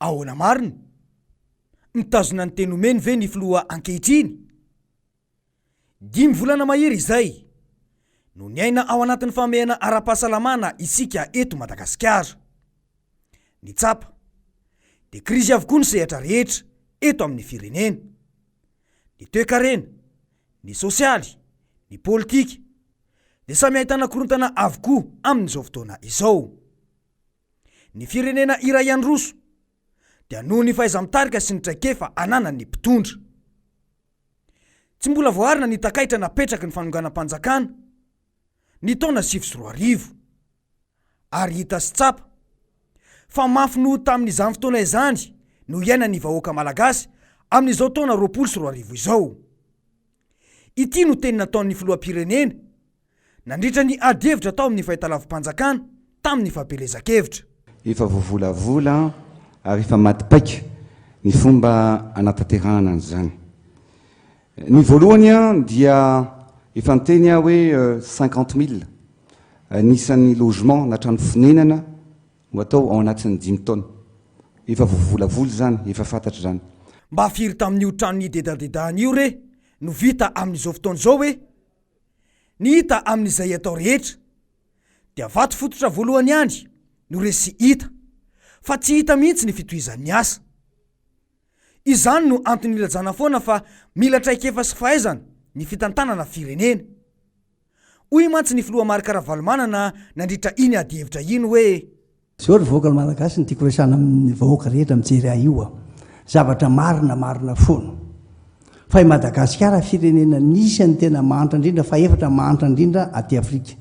ahoana marina mitazona ny teny omeny ve ny filoha ankehitriny 5 volana mahery izay no niaina ao anatin'ny famehana ara-pahasalamana isika eto Madagasikara. Ny tsapa de krizy avokoa ny sehatra rehetra eto amin'ny firenena, ny toe-karena, ny sosialy, ny politika de samy ahitana korontana avokoa amin'izao fotoana izao. Ny firenena iray androso dia noho ny fahaiza-mitarika sy ny traikefa ananany ny mpitondra. Tsy mbola voarina ny takaitra napetraky ny fanonganam-panjakana ny taona 2020 ary hita sy tsapa fa mafy no tamin'izany fotoana izany no iaina ny vahoaka malagasy amin'izao taona 2020 izao. Ity no teny nataon'ny filoham-pirenena nandritra ny adihevitra tao amin'ny fahitalavim-panjakana tamin'ny fampelezan-kevitra. Efa voavolavola ary efa matipaika ny fomba anatanterahana an'izany. Ny voalohany dia efa niteny hoe 50 000 nisan'ny logement na trano fonenana ho atao ao anatin'ny 5 taona. Efa voavolavola zany, efa fantatra zany. Mba firy tamin'io trano ny dedadedahany io re no vita amin'izao fotoana izao hoe ny hita amin'izay atao rehetra dia vato fototra voalohany andry no resy hita fa tsy hita mihitsy ny fitohizan'ny asa. Izany no antony ilazana foana fa mila traikefa sy fahaizana ny fitantanana firenena. Hoy mantsy ny filoha Marc Ravalomanana nandritra iny adihevitra iny hoe zao ry vahoaka malagasy ny tiako resana amin'ny vahoaka rehetra mijery io zavatra marina foana fa i Madagasikara firenena nisany tena mahantra indrindra fa efatra mahantra indrindra aty Afrika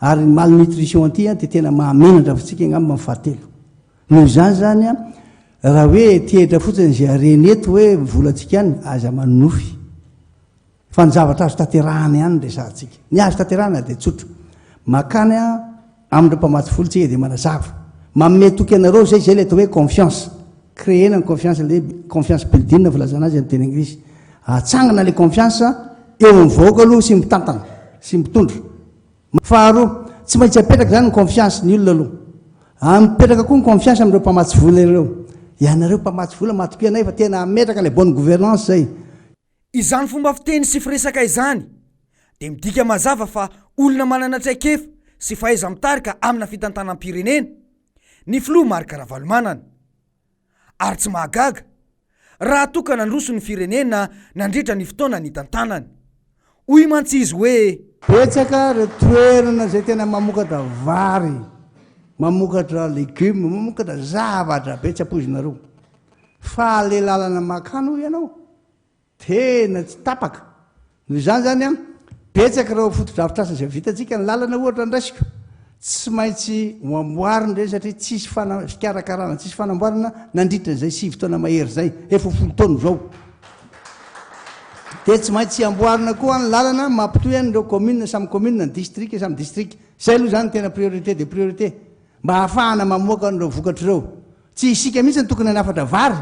ary ny malnutrition aty dia tena mahamenatra fitsika angamba amin'ny fahatelo. Noho izany zany raha hoe tehitra fotsiny izay areny eto hoe volantsika any aza manofy fa ny zavatra azo tanterahana ihany resantsika. Ny azo tanterahana dia tsotra makany amin'ireo mpamatsy folontsika dia manazava manome toky anareo zay le atao hoe confiance créena ny confiance le confiance building filazana azy amin'ny teny anglisy. Atsangana le confiance eo amin'ny vahoaka aloha sy mitantana sy mitondra. Faharoa tsy maintsy apetraka zany ny confiance ny olona aloha mipetraka koa ny confiance amin'ireo mpamatsy vola ireo. Ianareo mpamatsy vola matoky anay fa tena ametraka le bonne gouvernance zay. Izany fomba fiteny sy firesaka izany dia midika mazava fa olona manana traikefa sy fahaiza-mitarika amina fitantanam-pirenena ny filoha Marc Ravalomanana. Ary tsy mahagaga raha toka nandroso ny firenena nandritra ny fotoana ny tantanany. Hoy mantsy izy hoe betsaka re toerana zay tena mamokatra vary, mamokatra legioma, mamokatra zavatra betsapozinareo fa le lalana makano ianao tena tsy tapaka. Noho izany zany betsaka reo foto-drafitrasa izay vitantsika ny lalana ohatra andraisiko tsy maintsy hoamboarina re satria tsisy fikarakarana tsisy fanamboarana nandritra zay 7 taona mahery zay efa 10 taona zao. Dia tsy maintsy amboarina koa ny lalana mampitohy an'ireo commune samy commune ny district samy district. Zay aloha zany tena priorité de priorité mba hahafahana mamoaka an'ireo vokatr'ireo. Tsy isika mihitsy ny tokony hanafatra vary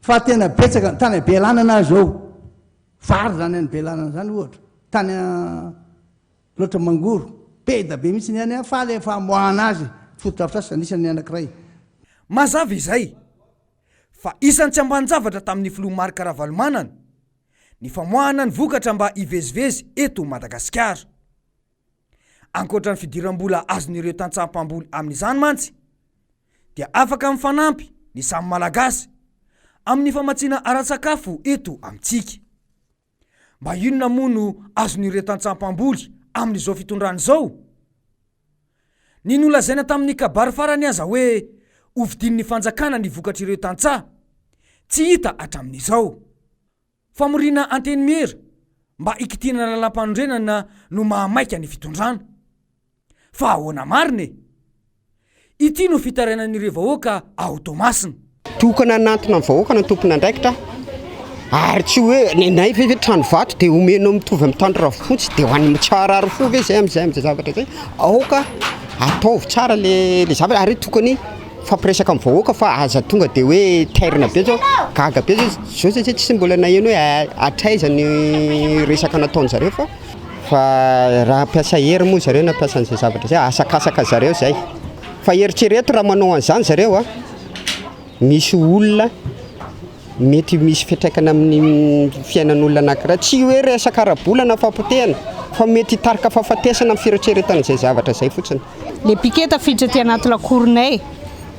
fa tena betsaka tany Belanana zao vary zany any Belanana zany ohatra tany loatra mangoro be da be mihitsy ny any fa le famoahana azy foto-drafitrasa anisany anankiray. Mazava izay fa isan'ny tsy ambanin-javatra tamin'ny filoha Marc Ravalomanana ny famoahana ny vokatra mba hivezivezy eto Madagasikara. Ankoatra ny fidiram-bola azon'ireo tantsaha-mpamboly amin'izany mantsy dia afaka mifanampy ny samy malagasy amin'ny famatsiana ara-tsakafo eto amintsika. Mba inona moa no azon'ireo tantsaha-mpamboly amin'izao fitondrana izao? Ny nolazaina tamin'ny kabary farany aza hoe hovidin'ny fanjakana ny vokatr'ireo tantsaha tsy hita hatramin'izao. Famorina anteny mihera mba ikitiana lalam-panondrenana no mahamaika ny fitondrana. Fa ahoana marina ity no fitarainan'ireo vahoaka ao Tomasina. Tokana nantona amin'ny vahoaka na tompona andraikitra ary tsy hoe nenay ve trano vato dia omeno mitovy amin'ny tany rafotsy dia ho an'ny tsara ary fo ve zay amin'izay zavatra zay aoka ataovy tsara le zavatra ary tokony fampiresaka amin'ny vahoaka fa aza tonga dia hoe tairina be zao gaga be zao zay tsy mbola naheno hoe atraiza ny resaka nataony zareo fa raha ampiasa hery moa zareo na ampiasa an'izay zavatra zay asakasaka zareo zay fa eritrereto raha manao an'izany zareo misy olona mety misy fitraikana amin'ny fiainan'olona anankiray tsy hoe resaka ara-bolana fampotehana fa mety hitarika fahafatesana amin'ny fieritreretan'izay zavatra zay fotsiny. Le piquet tafiditra ty anaty lakoronay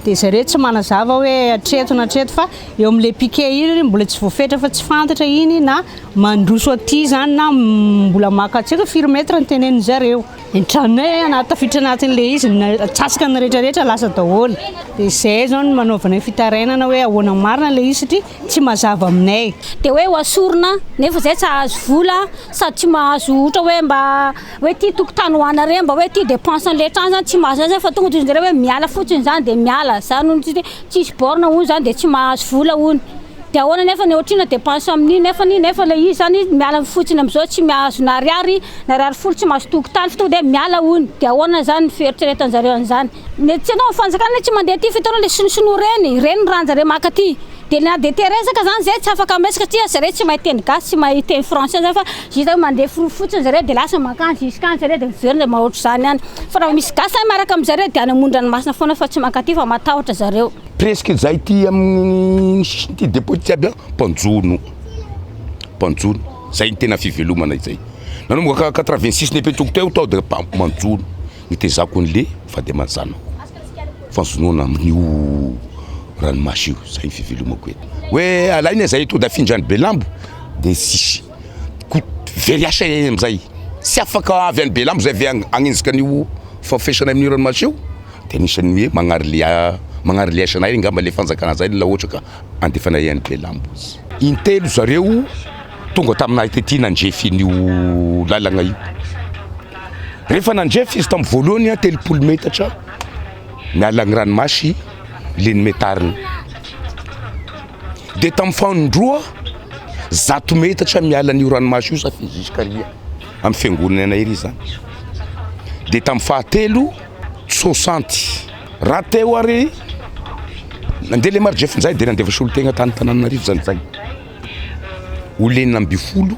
dia zareo tsy manazava hoe atreto na atreto fa eo amin'le piquet iny mbola tsy voafetra fa tsy fantatra iny na mandroso aty zany na mbola maka tsy haiko firy metra ny tenenin zareo. Ny tranonay anaty tafiditra anatin'le izy atsasaka ny rehetrarehetra lasa daholo. Dia izay zao no manaovana fitarainana hoe ahoana marina le izy satria tsy mazava aminay. Dia hoe hoasorina nefa zay tsy ahazo vola sady tsy mahazo ohatra hoe mba hoe ty tokotany hoanareo mba hoe ty dépense le trano zany tsy mahazo zay fa tonga de zareo hoe miala fotsiny zany dia miala zany hono tsisy borna hono zany dia tsy mahazo vola hono. Dia ahoana nefa ny ohatrina dépense amin'iny nefa le izy zany miala fotsiny amin'izao tsy mahazo na ariary folo tsy mahazo tokotany fa tonga dia miala hono. Dia ahoana zany ny fieritreretan'zareo an'izany. Tsy anao fanjakana tsy mandeha ty fitaona le sinosino reny ranjareo maka ty. Dia na dia resaka zany zay tsy afaka mesaka satria zareo tsy mahay teny gasy tsy mahay teny français zay fa zita mandeha fotsiny zareo dia lasa makany juskany zareo dia miverina mahoatra zany ihany. Fa raha misy gasy miaraka amin'zareo dia any amondranomasina foana fa tsy maka ty fa matahotra zareo. Presque zay ty amin'ny ty dépôt ty aby mpanjono zay ny tena fivelomana izay nanomboka 86 nepetoko teo tao dia manjono nitezako an'le fa dia manjana fanjonoana amin'io ranomasy io zay fivelomako eto hoe alaina zay to da findrany Belambo dia sisy very asa am'izay tsy afaka avy any Belambo zay avy agnenjika an'io fafesana amin'io ranomasy io dia anisan'ny hoe magnary asanay ngamba le fanjakana zay la ohatra ka andefana ihany Belambo intelo zareo tonga taminay tety nandrefy n'io lalagna io rehefa nandrefy izy tamin'ny voalohany 3 metatra miala ny ranomasy leny metariny dia tamin'ny fandroa 100 metatra miala n'io ranomasy io safi jusqu'aria amin'ny fiangonana anay ry zany dia tamin'ny fahatelo 60 raha teo ary nandeha le marjefin'izay dia nandefa solotegna tananarivo zany zay olenina ambifolo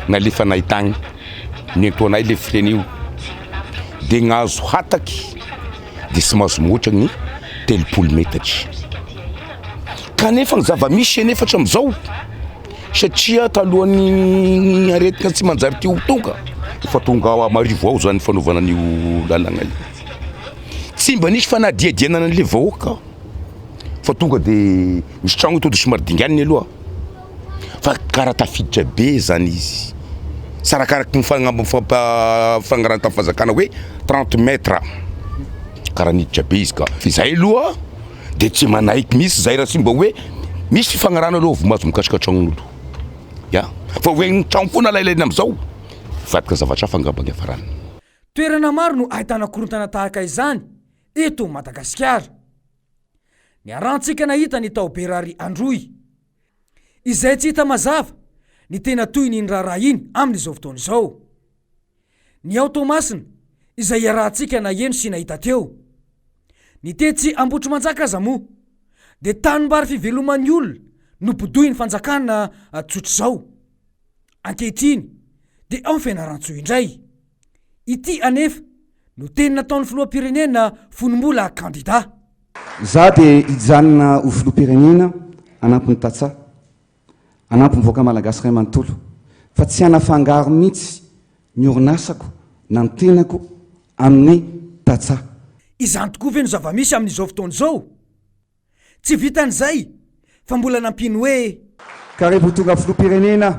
nalefanay tagny nentoanay le fireny io dia gnazo hataky dia sy mahazo moatra ny 3 metatry kanefa ny zava-misy enefatra am'izao satria talohan'ny aretina tsy manjary ty ho tonga efa tonga marivo ao zany fanaovana n'io lalagna io tsy mba nisy fanadiadianana an'le vahoaka fa tonga dia misy tragno to dia somary dinganiny aloha fa karaha tafiditra be zany izy sarakaraky ny fangarana tamin'ny fanjakana hoe 30 metra karaha niditra be izy ka izay aloha dia tsy manaiky misy zay raha tsy mba hoe misy fifangarana aloha vomazo mikasika tragnon'olo fa hoe ny tragno foana lailaina am'izao vadika zavatra fangambany afarany. Toerana maro no ahitana korontana tahaka izany eto Madagasikara. Ny arantsika nahita ny tao Berary Androy izay tsy hita mazava ny tena toy ny raharaha iny amin'izao fotoana izao. Ny ao Tomasina izay iarahantsika na eno sy nahita teo ny tetsy Ambotro Manjaka aza moa dia tanimbary fiveloman'ny olona no bodoy ny fanjakana tsotra izao. Ankehitriny dia ao ny fianarantsoa indray. Ity anefa no teny nataon'ny filoham-pirenena fonombola kandida. Za dia hijanona ho filoham-pirenena anampy ny Tatsa, anampy mivoaka malagasy ray manontolo, fa tsy hanafangaro mihitsy ny orinasako na ny tenako amin'ny Tatsa. Izany tokoa ve no zava-misy amin'izao fotoana izao? Tsy vitan'izay fa mbola nampino hoe ka rehefa tonga filoham-pirenena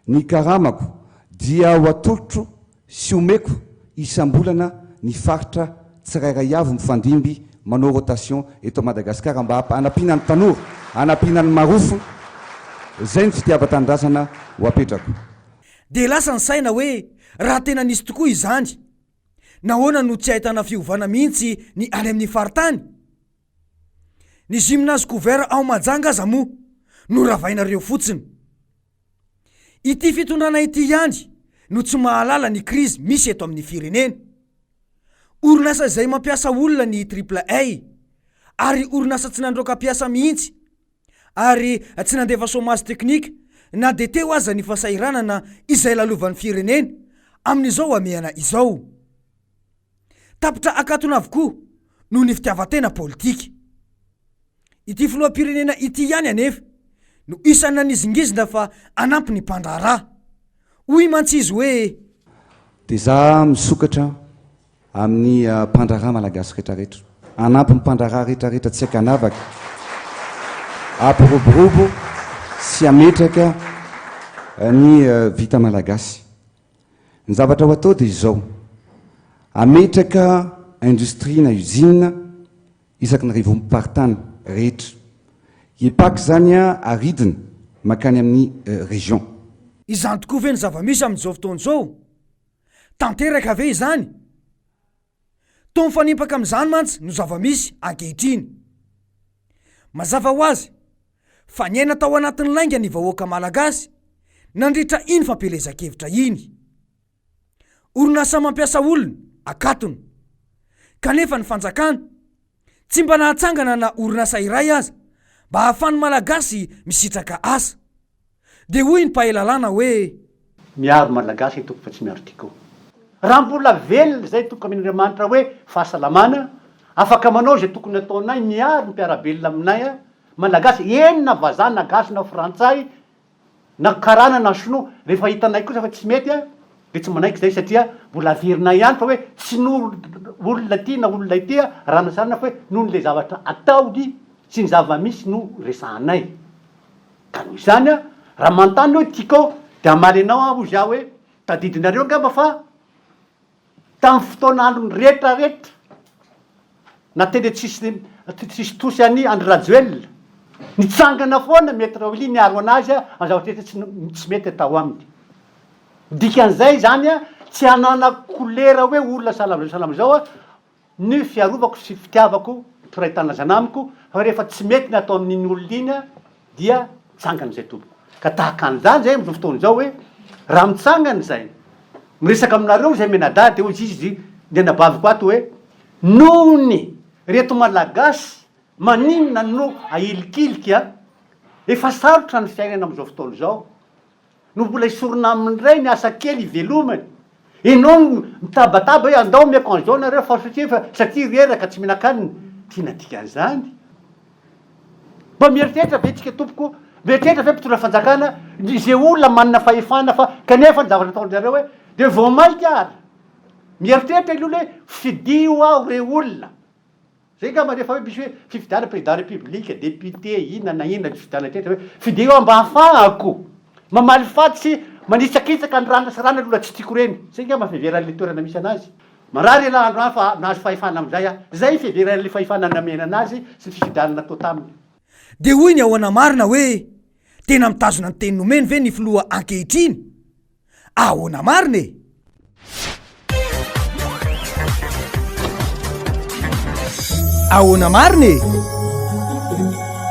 ny karamako dia ho atolotro sy omeko isam-bolana ny faritra tsirairay avy mifandimby manao rotation eto Madagasikara mba hanampiana ny tanora, hanampiana ny marofo. Zay ny fitiava-tanindrazana ho apetrako. Dia lasa ny saina hoe raha tena nisy tokoa izany, nahoana no tsy ahitana fiovana mihitsy ny any amin'ny faritany? Ny gymnase couvert ao Mahajanga aza moa no ravainareo fotsiny. Ity fitondrana ity ihany no tsy mahalala ny krizy misy eto amin'ny firenena. Orinasa izay mampiasa olona ny AAA ary orinasa tsy nandroaka piasa mihitsy ary tsy nandefa chômage teknika na dia teo aza ny fasairanana izay lalovan'ny firenena amin'izao amehana izao. Tapitra akatona avokoa no ny fitiavatena politika. ity filoam-pirenena ity ihany anefa no isany nanizingizina fa anampy ny mpandraharaha hoy mantsy izy hoe dia za misokatra amin'ny mpandraharaha malagasy rehetrarehetra anampy ny mpandraharaha rehetrarehetra tsy hakanavaka ampiroborobo sy ametraka ny vita malagasy ny zavatra ho atao dia izao ametraka industrie na usine isaky ny revompartany rehetra epaky zany a aridina makany amin'ny région izany tokoa ve ny zava-misy amin'izao fotoan'izao tanteraka ave izany to mifanimpaka amin'izany mantsy no zava-misy ankehitriny mazava ho azy fa ny aina tao anatin'ny lainga ny vahoaka malagasy nandritra iny fampelezan-kevitra iny orinasa mampiasa olona akatony kanefa ny fanjakana tsy mba nahatsangana na orinasa iray aza mba hahafany malagasy misitraka asa dia hoy ny mpahelalana hoe miaro malagasy itoko fa tsy miaro tiko raha mbola velona zay toko amin'andriamanitra hoe fahasalamana afaka manao zay tokony ataonay miaro ny mpiarabelona aminay a malagasy enina vazana gasy na frantsay na karana na sinoa rehefa hitanay kosa fa tsy mety a de tsy manaiky zay satria mbola averinay ihany fa hoe tsy no olona ty na olona ity a raha nasarana fa hoe noho n'le zavatra ataony sy ny zava-misy no resanay ka noho izany a raha mantany hoe tiako de amaly anao a ozy aho hoe tadidinareo ngamba fa tamin'ny fotoan'androny rehetrarehetra na teny tsisy tosy any Andry Rajoelina nitsangana foana mety raoli niaro anazy a anzavatrehtra tsy mety atao aminy dikan'izay zany a tsy hanana kolera hoe olona salama zao a ny fiarovako sy fitiavako toraitana zanamiko fa rehefa tsy mety ny atao amin'iny olona iny a dia tsangana zay tompoko ka tahaka an'izany zay am'izao fotoana izao hoe raha mitsangana zay miresaka aminareo zay menada de hoy izy ny anabaviko ato hoe nony reto malagasy maninona no ahilikiliky a efa sarotra ny fiainana am'izao fotoana izao no mbola isorona amin'ray ny asa kely ivelomany enao mitabataba hoe andao miako an'izao nareo fa satria reraka tsy mihinan-kaniny tiana dikan'izany mba mieritreritra ve tsika tompoko mieritreritra ve mpitondra fanjakana zay olona manana fahefana fa kanefa ny zavatra ataonareo hoe de vao maika ary mieritreritra iloha hoe fidio aho re olona zay ngamba rehefa hoe misy hoe fifidiana président république député inona na inona fifidiana tetra hoe fidio aho mba hafahako mamaly fatsy manitsakitsaka ny rana sy rana alola tsy tiako reny zay ngamba fiheveran'le toerana misy anazy marary ela andro any fa nahazo fahefana am'izay a zay fiheveran'le fahefana namena anazy sy ny fifidianana atao taminy dia hoy ny ahoana marina hoe tena mitazona ny teny nomeny ve ny filoha ankehitriny ahoana marina e ahoana marina e